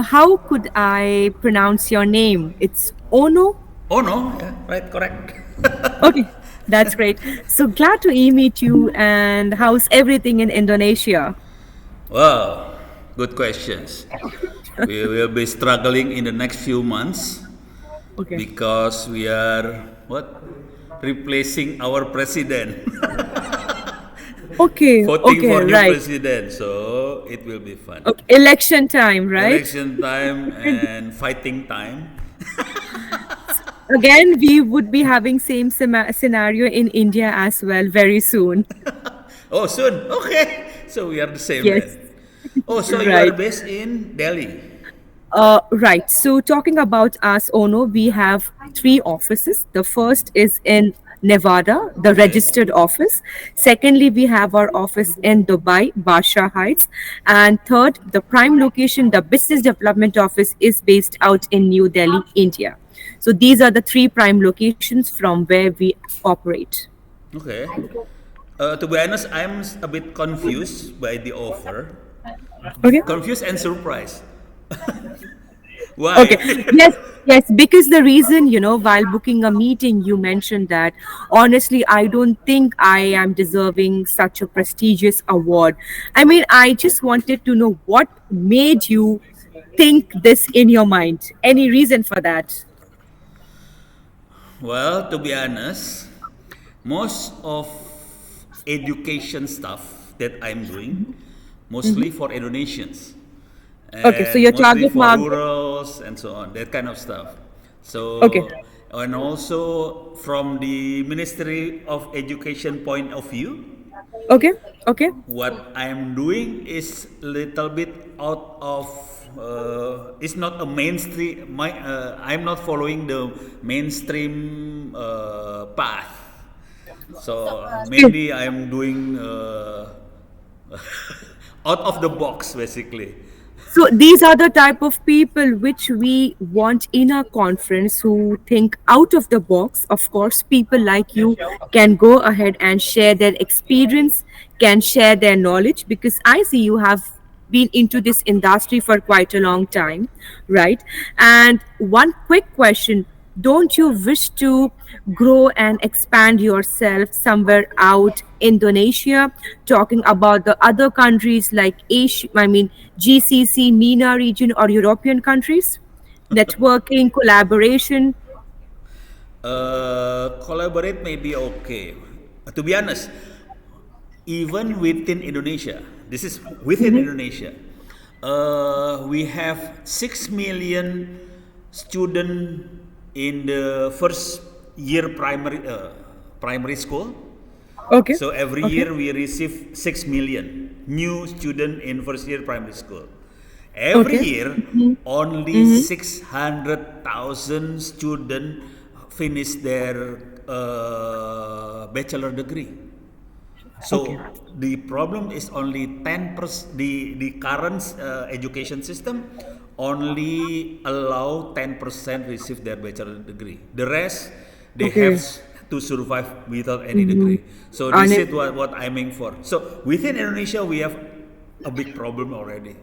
How could I pronounce your name? It's Ono? Oh no, yeah, right, correct. Okay, that's great. So glad to meet you. And how's everything in Indonesia? Wow, good questions. We will be struggling in the next few months Okay. because we are what replacing our president, Okay, voting okay, for new right. president. So it will be fun. Okay, election time, right? Election time And and fighting time. again, we would be having same scenario in India as well very soon. Oh, soon. Okay, so we are the same Yes, then. Oh, so you are right. based in Delhi. Right. So talking about us, Ono, we have three offices. The first is in Nevada, the Okay. registered office. Secondly, we have our office in Dubai, Basha Heights. And third, the prime location, the business development office is based out in New Delhi, India. So these are the three prime locations from where we operate. Okay. To be honest, I'm a bit confused by the offer. Okay. Confused and surprised. Why? Okay. Yes. Yes. Because the reason, while booking a meeting, you mentioned that honestly, I don't think I am deserving such a prestigious award. I mean, I just wanted to know what made you think this in your mind. Any reason for that? Well, to be honest, most of education stuff that I'm doing, mostly for Indonesians Okay. So and your mostly target for market. rurals and so on, that kind of stuff. Okay. So, and also from the Ministry of Education point of view, Okay. Okay. what I'm doing is little bit out of it's not a mainstream I'm not following the mainstream path, so mainly I'm doing out of the box basically. So these are the type of people which we want in our conference who think out of the box. Of course, people like you can go ahead and share their experience, can share their knowledge because I see you have been into this industry for quite a long time, right? And one quick question, don't you wish to grow and expand yourself somewhere out Indonesia, talking about the other countries like Asia, I mean GCC, MENA region, or European countries? Networking, collaboration. Collaborate may be okay. To be honest, even within Indonesia, this is within Indonesia, we have 6 million student in the first year primary school. Okay. So every Okay. year we receive 6 million new student in first year primary school. Every Okay. year, only 600,000 student finish their bachelor degree. Okay. So the problem is only 10%. The current education system only allow 10% receive their bachelor degree. The rest they have Okay. to survive without any degree. So And this is what I'm aiming for. So within Indonesia we have a big problem already.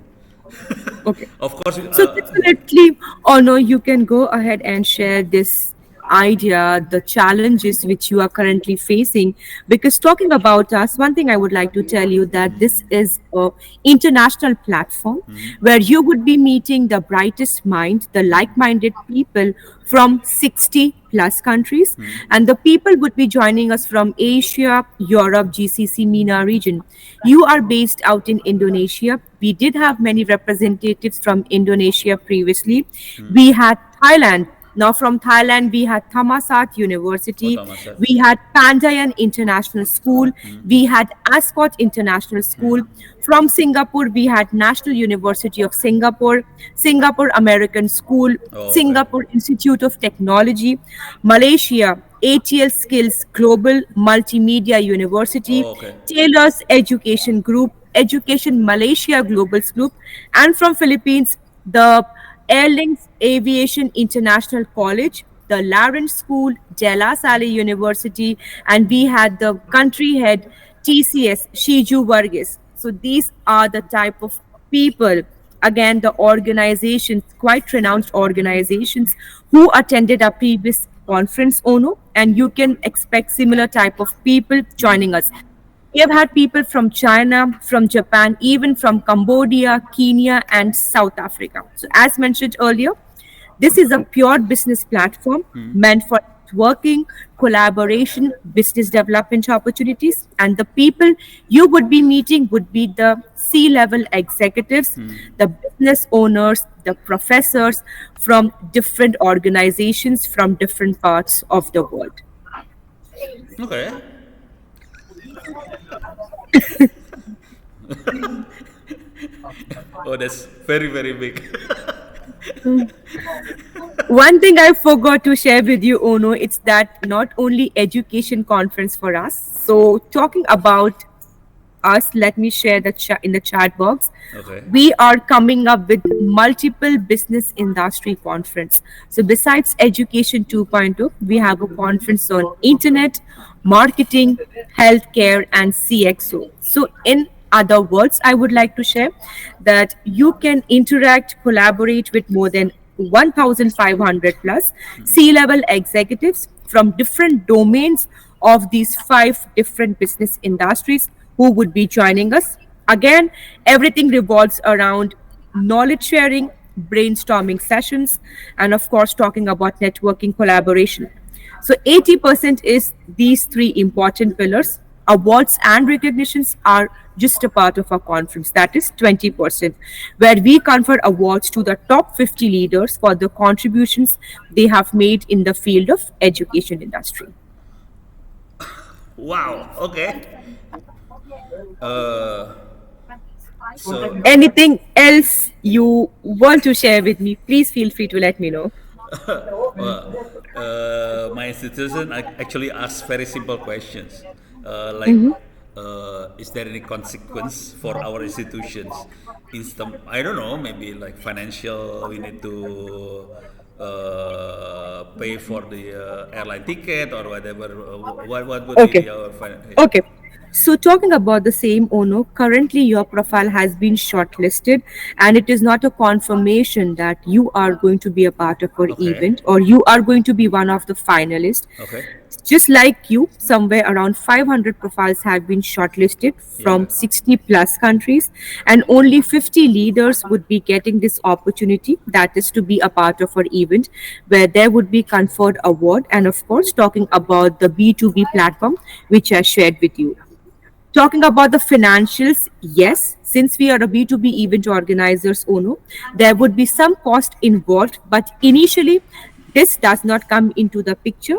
okay. Of course, So definitely, or no, you can go ahead and share this idea, the challenges which you are currently facing. Because talking about us, one thing I would like to tell you that this is a international platform where you would be meeting the brightest mind, the like-minded people from 60 plus countries, and the people would be joining us from Asia, Europe, GCC, MENA region. You are based out in Indonesia. We did have many representatives from Indonesia previously. We had Thailand. Now from Thailand, we had Thammasat University. Otomatis. We had Pandayan International School. We had Ascot International School. From Singapore, we had National University of Singapore, Singapore American School, Oh, okay. Singapore Institute of Technology, Malaysia, ATL Skills Global Multimedia University, Oh, okay. Taylor's Education Group, Education Malaysia Global Group, and from Philippines, the Airlines Aviation International College, the Lawrence School, De La Salle University, and we had the country head TCS, Shiju Varghese. So these are the type of people again the organizations, quite renowned organizations who attended our previous conference, Ono, and you can expect similar type of people joining us. We have had people from China, from Japan, even from Cambodia, Kenya, and South Africa. So, as mentioned earlier, this is a pure business platform meant for networking, collaboration, business development opportunities, and the people you would be meeting would be the C level executives, the business owners, the professors from different organizations from different parts of the world. Okay. Oh, that's very, very big. One thing I forgot to share with you, Ono, it's that not only education conference for us. So talking about us, let me share the in the chat box. Okay. We are coming up with multiple business industry conference. So besides Education 2.0, we have a conference on internet, marketing, healthcare, and CXO. So in other words, I would like to share that you can interact, collaborate with more than 1,500 plus C-level executives from different domains of these five different business industries who would be joining us. Again, everything revolves around knowledge sharing, brainstorming sessions, and of course, talking about networking collaboration. So 80% is these three important pillars. Awards and recognitions are just a part of our conference. That is 20%, where we confer awards to the top 50 leaders for the contributions they have made in the field of education industry. Wow. Okay. Uh, so Anything else you want to share with me, please feel free to let me know. well, my institution actually asks very simple questions, like, is there any consequence for our institutions? I don't know, maybe like financial. We need to pay for the airline ticket or whatever. What would be Okay. the Okay. So talking about the same Ono, currently your profile has been shortlisted and it is not a confirmation that you are going to be a part of our Okay. event or you are going to be one of the finalists. Okay. Just like you, somewhere around 500 profiles have been shortlisted Yeah. from 60 plus countries, and only 50 leaders would be getting this opportunity, that is to be a part of our event, where there would be conferred award, and of course, talking about the B2B platform, which I shared with you. Talking about the financials, yes, since we are a B2B event organizers, Ono, there would be some cost involved, but initially, this does not come into the picture.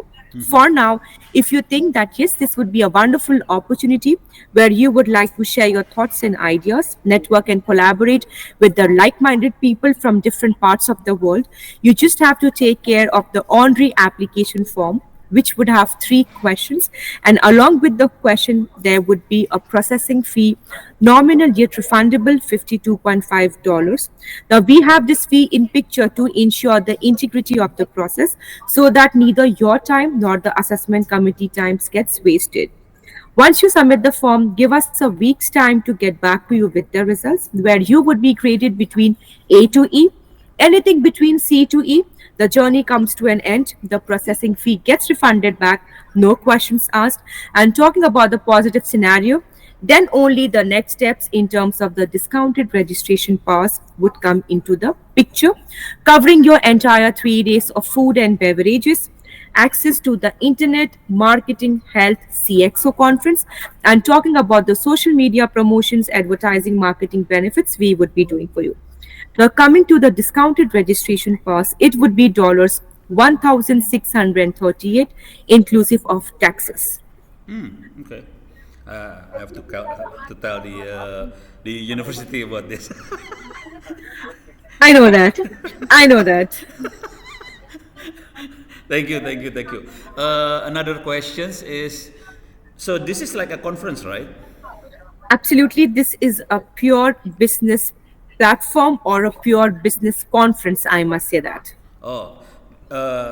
For now, if you think that yes, this would be a wonderful opportunity where you would like to share your thoughts and ideas, network and collaborate with the like minded people from different parts of the world, you just have to take care of the ONRE application form, which would have three questions. And along with the question, there would be a processing fee, nominal yet refundable $52.5. Now, we have this fee in picture to ensure the integrity of the process so that neither your time nor the assessment committee times gets wasted. Once you submit the form, give us a week's time to get back to you with the results, where you would be graded between A to E. Anything between C to E, the journey comes to an end, the processing fee gets refunded back, no questions asked. And talking about the positive scenario, then only the next steps in terms of the discounted registration pass would come into the picture, covering your entire 3 days of food and beverages, access to the internet marketing health CXO conference, and talking about the social media promotions, advertising, marketing benefits we would be doing for you. Now, coming to the discounted registration pass, it would be dollars 1,638 inclusive of taxes. Okay. I have to tell the university about this. I know that. I know that. Thank you, thank you, thank you. Another questions is, so this is like a conference, right? Absolutely, this is a pure business platform or a pure business conference, I must say that. Oh,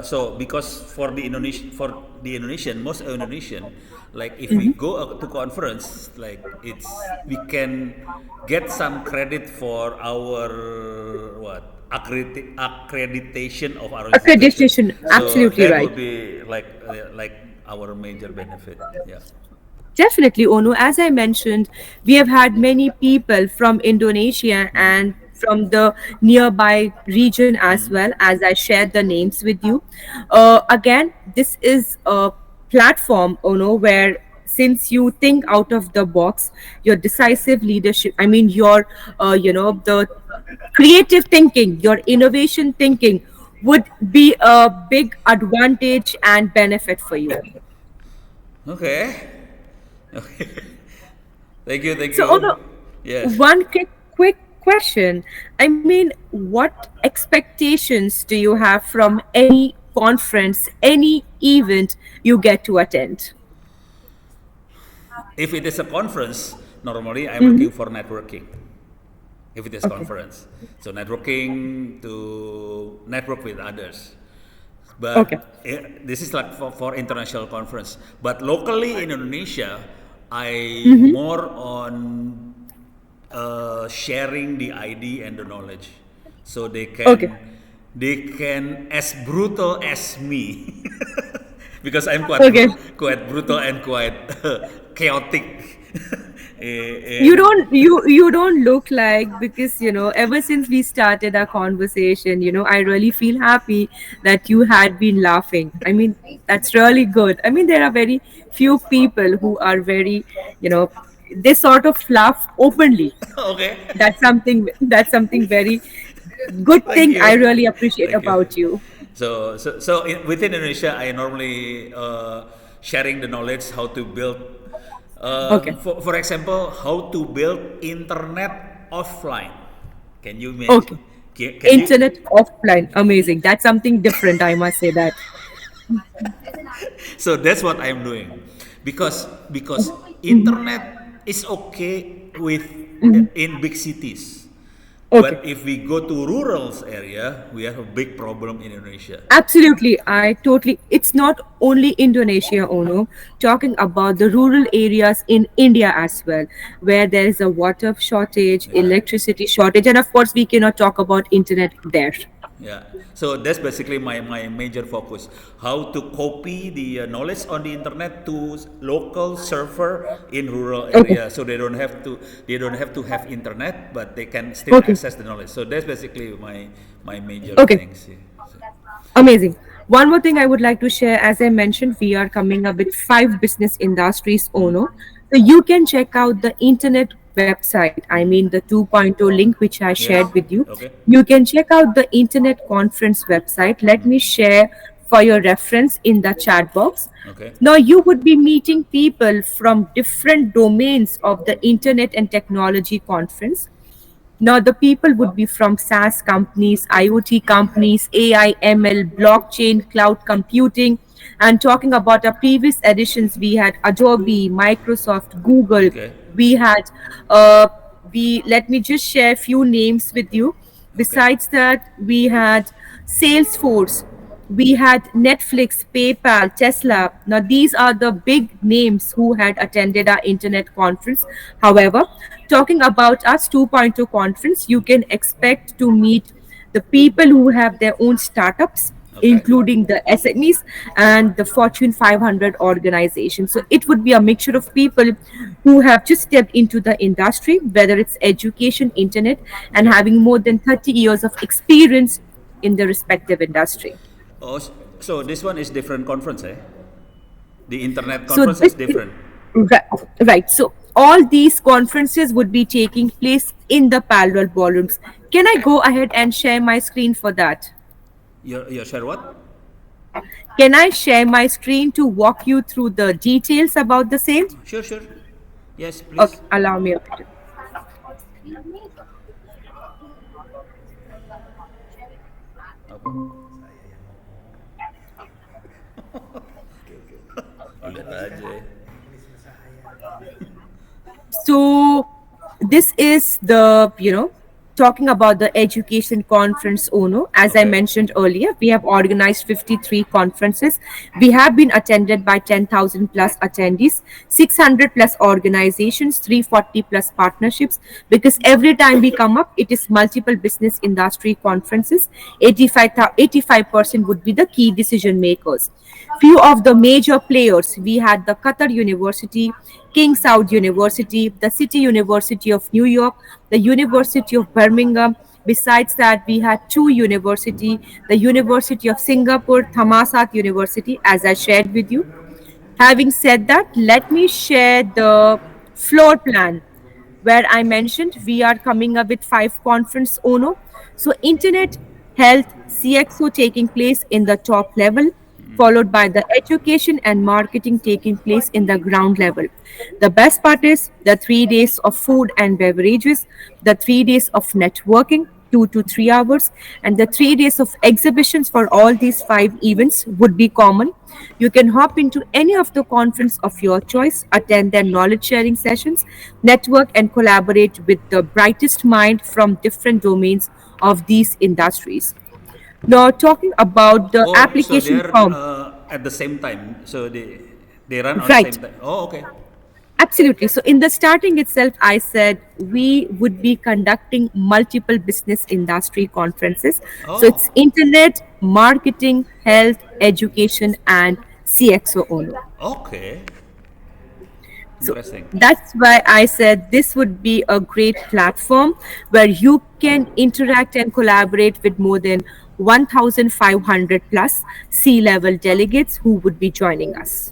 so because for the Indonesian, most Indonesian, like if we go to conference, like we can get some credit for our what accreditation of our institution. Accreditation, So absolutely that right. would be like our major benefit. Yeah. Definitely, Onu. As I mentioned, we have had many people from Indonesia and from the nearby region as well, as I shared the names with you. Again, this is a platform, Onu, where since you think out of the box, your decisive leadership, I mean, your, the creative thinking, your innovation thinking would be a big advantage and benefit for you. Okay. Okay. Thank you. Thank So, you. although Yes. one quick question, I mean, what expectations do you have from any conference, any event you get to attend? If it is a conference, normally I'm Hmm. looking for networking. If it is Okay. conference, so networking to network with others. Okay. But this is like for international conference. But locally in Indonesia, I Hmm. more on sharing the ID and the knowledge, so Okay. they can as brutal as me, because I'm Okay. quite brutal and quite chaotic. You And don't look like, because ever since we started our conversation, I really feel happy that you had been laughing. I mean, that's really good. I mean, there are very few people who are very, you know they sort of laugh openly. okay. That's something very good Thank thing I you. really appreciate Thank you. about you. Within Indonesia, I normally sharing the knowledge how to build, Okay. for example, how to build internet offline. Can you imagine? Okay. Can you? Internet offline, amazing. That's something different, I must say that. So that's what I'm doing, because internet is okay with in big cities, Okay. but if we go to rural area, we have a big problem in Indonesia. Absolutely, I totally. It's not only Indonesia, Ono. Talking about the rural areas in India as well, where there is a water shortage, Yeah. electricity shortage, and of course, we cannot talk about internet there. Yeah, so that's basically my major focus. How to copy the knowledge on the internet to local server in rural Okay. area, so they don't have to have internet, but they can still Okay. access the knowledge. So that's basically my major Okay. things. Yeah. So, Amazing. One more thing I would like to share, as I mentioned, we are coming up with 5 business industries, Ono. So you can check out the internet website. I mean, the 2.0 link which I shared yes. with you. Okay. You can check out the internet conference website. Let me share for your reference in the chat box. Okay. Now, you would be meeting people from different domains of the internet and technology conference. Now, the people would be from SaaS companies, IoT companies, AI, ML, blockchain, cloud computing. And talking about our previous editions, we had Adobe, Microsoft, Google. Okay. We had, uh, let me just share a few names with you. Okay. Besides that, we had Salesforce, we had Netflix, PayPal, Tesla. Now, these are the big names who had attended our internet conference. However, talking about us 2.0 conference, you can expect to meet the people who have their own startups, Okay. including the SMEs and the Fortune 500 organizations. So it would be a mixture of people who have just stepped into the industry, whether it's education, internet, and Okay. having more than 30 years of experience in the respective industry. Oh, so this one is different conference, eh? The internet So conference is different. right, right. So all these conferences would be taking place in the parallel ballrooms. Can I go ahead and share my screen for that? You share what? Can I share my screen to walk you through the details about the same? Sure, sure. Yes, Okay, please. allow me a bit. Apa? Lihat aja ya. So this is the talking about the education conference ono, as I Okay. mentioned earlier, we have organized 53 conferences. We have been attended by 10,000 plus attendees, 600 plus organizations, 340 plus partnerships, because every time we come up it is multiple business industry conferences. 85% would be the key decision makers. Few of the major players, we had the Qatar University, King Saud University, the City University of New York, the University of Birmingham. Besides that, we had two university, the University of Singapore, Thammasat University, as I shared with you. Having said that, let me share the floor plan where I mentioned we are coming up with five conference ono. So internet, health, CXO taking place in the top level, followed by the education and marketing taking place in the ground level. The best part is the 3 days of food and beverages, the 3 days of networking, 2 to 3 hours, and the 3 days of exhibitions for all these five events would be common. You can hop into any of the conference of your choice, attend their knowledge sharing sessions, network and collaborate with the brightest mind from different domains of these industries. Now, talking about the Oh, so application they're form, at the same time. So they run on the right? same time. Oh, okay. Absolutely. So, in the starting itself, I said we would be conducting multiple business industry conferences. So, it's Oh, internet, marketing, health, education, and CXO only. okay. So Interesting. that's why I said this would be a great platform where you can interact and collaborate with more than 1,500 plus C level delegates who would be joining us.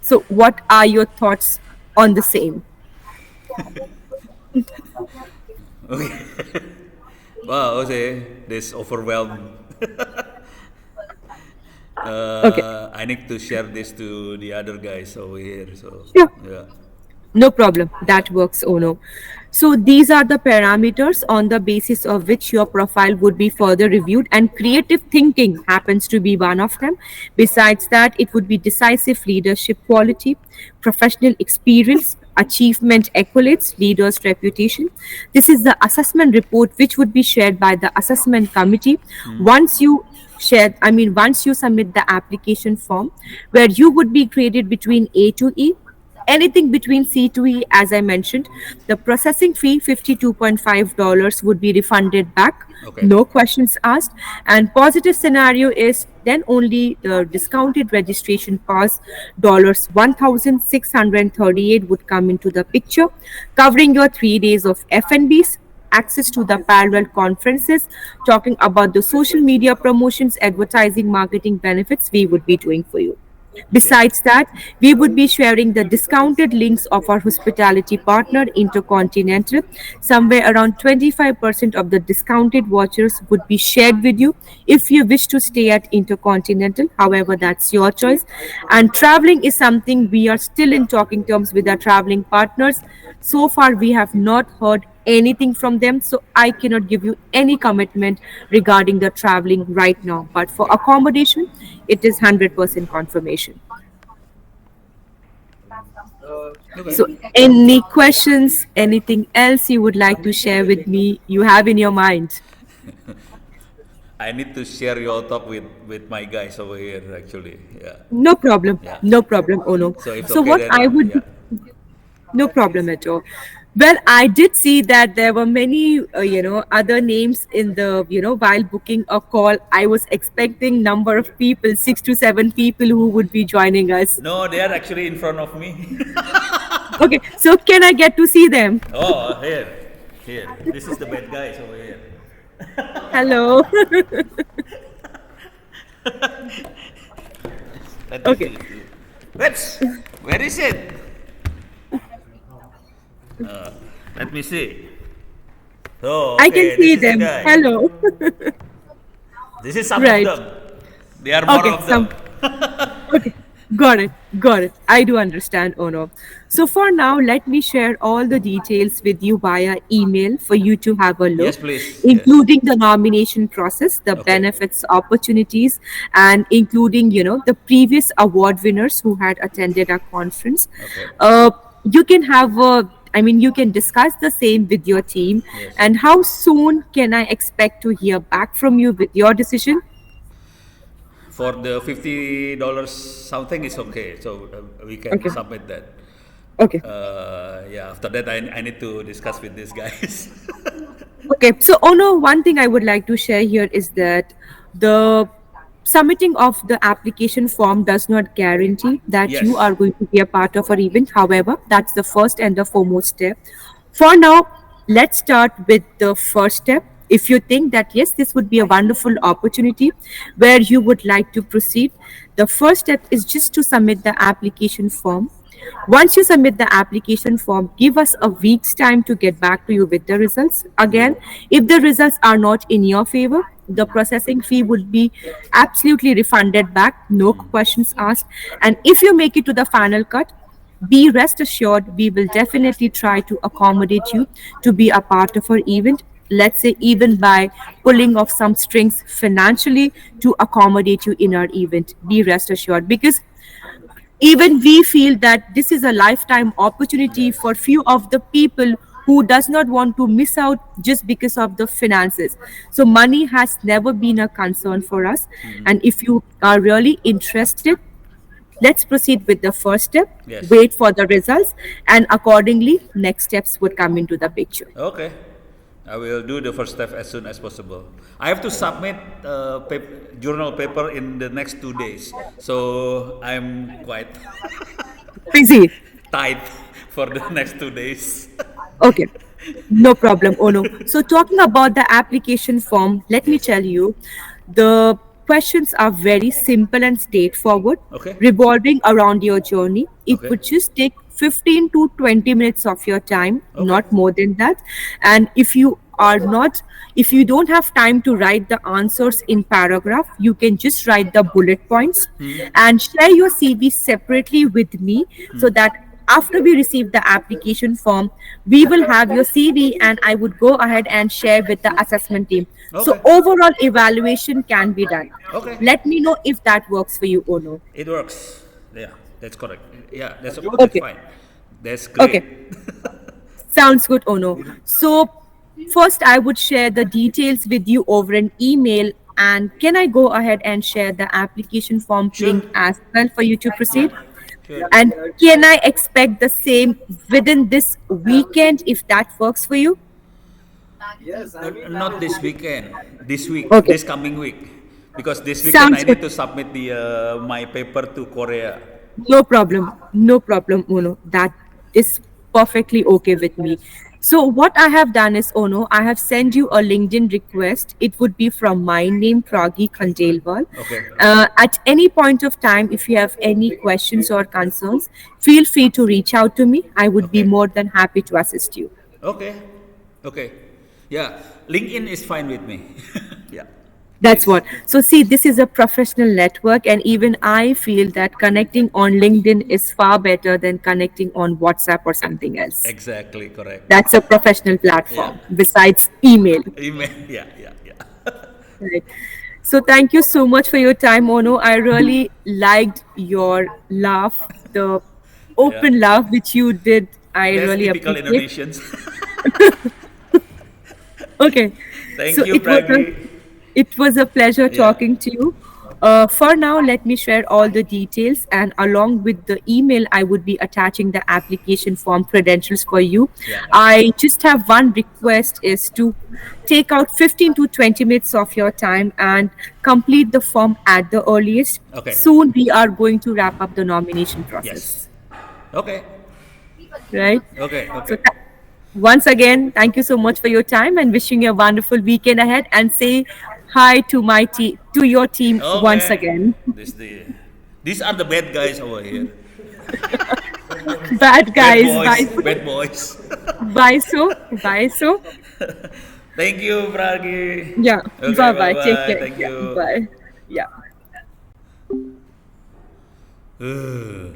So, what are your thoughts on the same? Okay. Wow, Jose, this overwhelmed. Okay, I need to share this to the other guys over here. So sure. yeah, No problem. yeah. That works, Ono. So these are the parameters on the basis of which your profile would be further reviewed, and creative thinking happens to be one of them. Besides that, it would be decisive leadership quality, professional experience, achievement accolades, leaders' reputation. This is the assessment report which would be shared by the assessment committee once you once you submit the application form, where you would be graded between A to E. Anything between C to E, as I mentioned, the processing fee $52.5 would be refunded back, Okay. no questions asked. And positive scenario is then only the discounted registration cost dollars 1,638 would come into the picture, covering your 3 days of F&Bs, access to the parallel conferences, talking about the social media promotions, advertising, marketing benefits we would be doing for you. Okay. Besides that, we would be sharing the discounted links of our hospitality partner, Intercontinental. Somewhere around 25% of the discounted vouchers would be shared with you if you wish to stay at Intercontinental. However, that's your choice. And traveling is something we are still in talking terms with our traveling partners. So far, we have not heard anything from them, so I cannot give you any commitment regarding the traveling right now. But for Okay. accommodation, it is 100% confirmation. Okay. So, any questions, anything else you would like to share with me, you have in your mind? I need to share your talk with my guys over here. Actually, yeah, No problem. yeah. No problem, Ono. So if So, okay, what then I would yeah. be, no problem at all. Well, I did see that there were many, other names in the, while booking a call, I was expecting number of people, 6 to 7 people who would be joining us. No, they are actually in front of me. Okay, so can I get to see them? Oh, here, here. This is the bad guys over here. Hello. Let me Okay, see. Let's. Where is it? Let me see. Oh, I can okay. This see is the them. guy. Hello. This is some of Right. them. There are more Okay, of them. okay. Got it. Got it. I do understand, Ono. So for now, let me share all the details with you via email for you to have a Yes, look, please. Yes. including the nomination process, the Okay. benefits, opportunities, and including, the previous award winners who had attended our conference. Okay. You can have a I mean, you can discuss the same with your team. Yes. And how soon can I expect to hear back from you with your decision? For the $50 something is okay, so we can Okay. submit that. Okay. Yeah, after that I need to discuss with these guys. Okay, so Ono, one thing I would like to share here is that the submitting of the application form does not guarantee that you Yes. are going to be a part of our event. However, that's the first and the foremost step. For now, let's start with the first step. If you think that yes, this would be a wonderful opportunity where you would like to proceed, the first step is just to submit the application form. Once you submit the application form, give us a week's time to get back to you with the results. Again, if the results are not in your favor, the processing fee would be absolutely refunded back, no questions asked. And if you make it to the final cut, be rest assured we will definitely try to accommodate you to be a part of our event. Let's say, even by pulling off some strings financially to accommodate you in our event. Be rest assured, because even we feel that this is a lifetime opportunity Yes. for few of the people who does not want to miss out just because of the finances. So money has never been a concern for us, and if you are really interested, let's proceed with the first step, Yes. wait for the results, and accordingly next steps would come into the picture. Okay. I will do the first step as soon as possible. I have to submit journal paper in the next 2 days, so I'm quite Busy. tight for the next 2 days. Okay, no problem. Oh no. So, talking about the application form, let me Yes. tell you, the questions are very simple and straightforward, Okay. revolving around your journey. It Okay. would just take 15 to 20 minutes of your time, Okay. not more than that. And if you don't have time to write the answers in paragraph, you can just write the bullet points and share your CV separately with me, so that after we receive the application form, we will have your CV and I would go ahead and share with the assessment team. So Okay. overall evaluation can be done. Okay. Let me know if that works for you or no. It works. Yeah, that's correct. Yeah, that's Okay. fine. That's Okay. great. Sounds good, Ono. So, first, I would share the details with you over an email. And can I go ahead and share the application form Sure. link as well for you to Yeah. proceed? Sure. And can I expect the same within this weekend if that works for you? Not this weekend. This week. Okay. This coming week. Because this weekend I Sounds good. need to submit the my paper to Korea. No problem. No problem, Ono. That is perfectly okay with me. So what I have done is, Ono, I have sent you a LinkedIn request. It would be from my name, Pragi Khandelwal. Okay. At any point of time, if you have any questions or concerns, feel free to reach out to me. I would be Okay. more than happy to assist you. Okay. Okay. Yeah. LinkedIn is fine with me. Yeah. That's Please. what. So, see, this is a professional network, and even I feel that connecting on LinkedIn is far better than connecting on WhatsApp or something else. Exactly correct. That's a professional Yeah. platform besides email. Email. Yeah. Yeah. Yeah. Right. So, thank you so much for your time, Ono. I really liked your laugh, the Yeah. open laugh which you did. I That's really typical appreciate. Indonesians. Okay. Thank So you, Pragi. it was a pleasure Yeah. talking to you. For now, let me share all the details, and along with the email, I would be attaching the application form credentials for you. Yeah. I just have one request is to take out 15 to 20 minutes of your time and complete the form at the earliest. Okay. Soon we are going to wrap up the nomination Yes. process, Okay. right? Okay. So Okay. once again, thank you so much for your time and wishing you a wonderful weekend ahead. And say hi to my team, to your team once Okay. again. These are the bad guys over here. Bad Bad guys, boys. bye, Bad boys. bye, so, bye, so. Thank you, Pragi. Yeah, Okay. bye, Bye bye. Take bye. care. Thank Yeah, you. bye. Yeah.